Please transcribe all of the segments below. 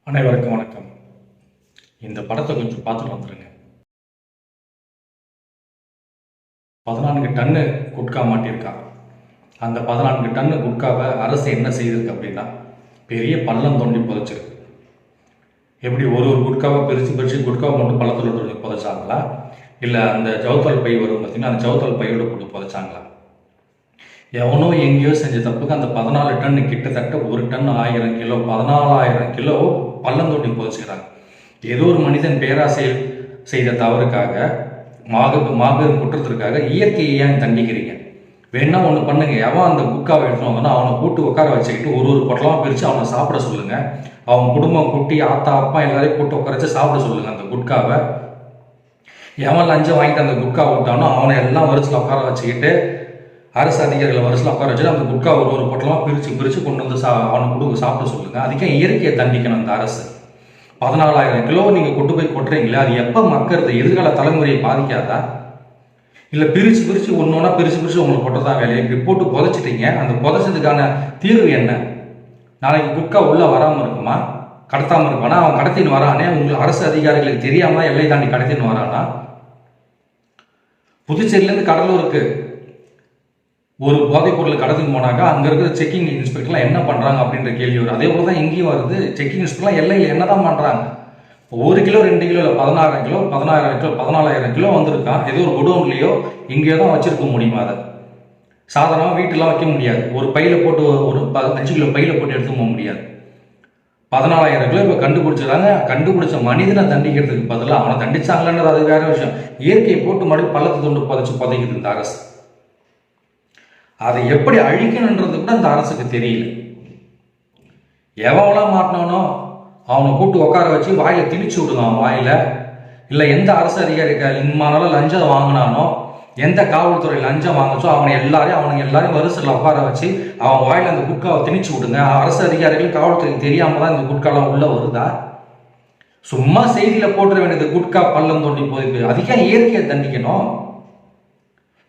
அனைவருக்கும் வணக்கம். இந்த படத்தை கொஞ்சம் பார்த்துட்டு வந்துடுங்க. 14 டன்னு குட்கா மாட்டியிருக்கான். அந்த 14 டன்னு குட்காவை அரசு என்ன செய்திருக்கு அப்படின்னா, பெரிய பள்ளம் தோண்டி புதைச்சிருக்கு. எப்படி ஒரு குட்காவை பிரித்து குட்காவை மட்டும் பள்ளத்தில் தோண்டி புதைச்சாங்களா, இல்லை அந்த ஜவுத்தல் பை வரும் பார்த்தீங்கன்னா அந்த ஜவுத்தல் பையோட போட்டு புதைச்சாங்களா? எவனோ எங்கேயோ செஞ்ச தப்புக்கு அந்த 14 டன் கிட்டத்தட்ட 1 டன் 1000 கிலோ 14,000 கிலோ பள்ளம் தோண்டி புதைச்சிக்கிறாங்க. ஏதோ ஒரு மனிதன் பேராசையில் செய்த தவறுக்காக மாபெரும் குற்றத்திற்காக இயற்கையை ஏன் தண்டிக்கிறீங்க? வேணா ஒன்று பண்ணுங்க, எவன் அந்த குட்காவை எடுத்துன்னு வந்தோன்னா அவனை கூட்டு உட்கார வச்சுக்கிட்டு ஒரு பொட்டலமாக பிரித்து அவனை சாப்பிட சொல்லுங்க. அவன் குடும்பம் குட்டி ஆத்தா அப்பா எல்லாரையும் கூட்டு உட்கார வச்சு சாப்பிட சொல்லுங்க. அந்த குட்காவை எவன் லஞ்சம் வாங்கிட்டு அந்த குட்கா விட்டானோ அவனை எல்லாம் வரிசையில் உட்கார வச்சுக்கிட்டு அரசு அதிகாரிகளை வரிசையில் உட்கார வச்சுட்டு அந்த குட்கா ஒரு பொட்டலமாக பிரித்து கொண்டு வந்து அவனை கொடுக்க சாப்பிட சொல்லுங்கள். அதுக்கே இயற்கையை தண்டிக்கணும் அந்த அரசு. 14,000 கிலோ நீங்கள் கொண்டு போய் கொட்டுறீங்களே, அது எப்போ மக்கறது? எதிர்கால தலைமுறையை பாதிக்காதா? இல்லை பிரித்து ஒன்றா பிரித்து உங்களுக்கு கொட்டதான் வேலையை இப்படி போட்டு புதைச்சிட்டீங்க. அந்த புதைச்சதுக்கான தீர்வு என்ன? நாளைக்கு குட்கா உள்ளே வராமல் இருக்குமா? கடத்தாமல் இருப்பானா? அவன் கடத்தின்னு வரானே, உங்களுக்கு அரசு அதிகாரிகளுக்கு தெரியாமல் எல்லை தாண்டி கடத்தின்னு வரானா? புதுச்சேரியிலேருந்து கடலூருக்கு ஒரு போதைப் பொருள் கடத்தின்னு போனாக்கா அங்கே இருக்கிற செக்கிங் இன்ஸ்பெக்டர்லாம் என்ன பண்ணுறாங்க அப்படின்ற கேள்வி வரும். அதே போல் தான் இங்கேயும் வருது. செக்கிங் இன்ஸ்பெக்டர்லாம் எல்லையில் என்ன தான் பண்ணுறாங்க? 1 கிலோ 2 கிலோ இல்லை 16,000 கிலோ 14,000 கிலோ வந்திருக்கான். ஏதோ ஒரு குடோன்லேயோ இங்கேயோ தான் வச்சுருக்க முடியுமா? அதை சாதாரணமாக வீட்டெலாம் வைக்க முடியாது. ஒரு பையில் போட்டு ஒரு 5 கிலோ பையில் போட்டு எடுத்து போக முடியாது. 14,000 கிலோ இப்போ கண்டுபிடிச்சிடாங்க. கண்டுபிடிச்ச மனிதனை தண்டிக்கிறதுக்கு பதிலாக அவனை தண்டிச்சாங்கன்றது அது வேற விஷயம். இயற்கையை போட்டு மறுபடியும் பள்ளத்தை தொண்டு புதைக்குது இந்த அரசு. அதை எப்படி அழிக்கணுன்றது கூட அந்த அரசுக்கு தெரியல. எவெல்லாம் மாட்டினானோ அவனை கூப்பிட்டு உட்கார வச்சு வாயில திணிச்சு விடுங்க. அவன் வாயில இல்லை எந்த அரசு அதிகாரி இம்மானால லஞ்சம் வாங்கினானோ, எந்த காவல்துறை லஞ்சம் வாங்கச்சோ அவனுங்க எல்லாரையும் வரிசையில் உட்கார வச்சு அவன் வாயில அந்த குட்காவை திணிச்சு விடுங்க. அரசு அதிகாரிகள் காவல்துறைக்கு தெரியாம தான் இந்த குட்காலாம் உள்ள வருதா? சும்மா செய்தியில போட்டுற வேண்டியது குட்கா பள்ளம் தோண்டி போயிருக்கு. அதுக்கே இயற்கையை தண்டிக்கணும்.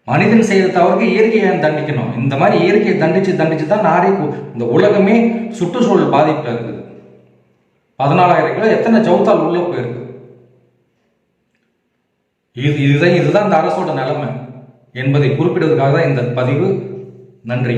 மனிதன் செய்த தவறுக்கு இயற்கையை தண்டிக்கணும். இந்த மாதிரி இயற்கையை தண்டிச்சு தான் நாடே இந்த உலகமே சுற்றுச்சூழல் பாதிப்பு இருக்குது. 14,000 கிலோ எத்தனை ஜவுத்தால் உள்ள போயிருக்கு. இதுதான் இந்த அரசோட நிலைமை என்பதை குறிப்பிடுவதற்காக தான் இந்த பதிவு. நன்றி.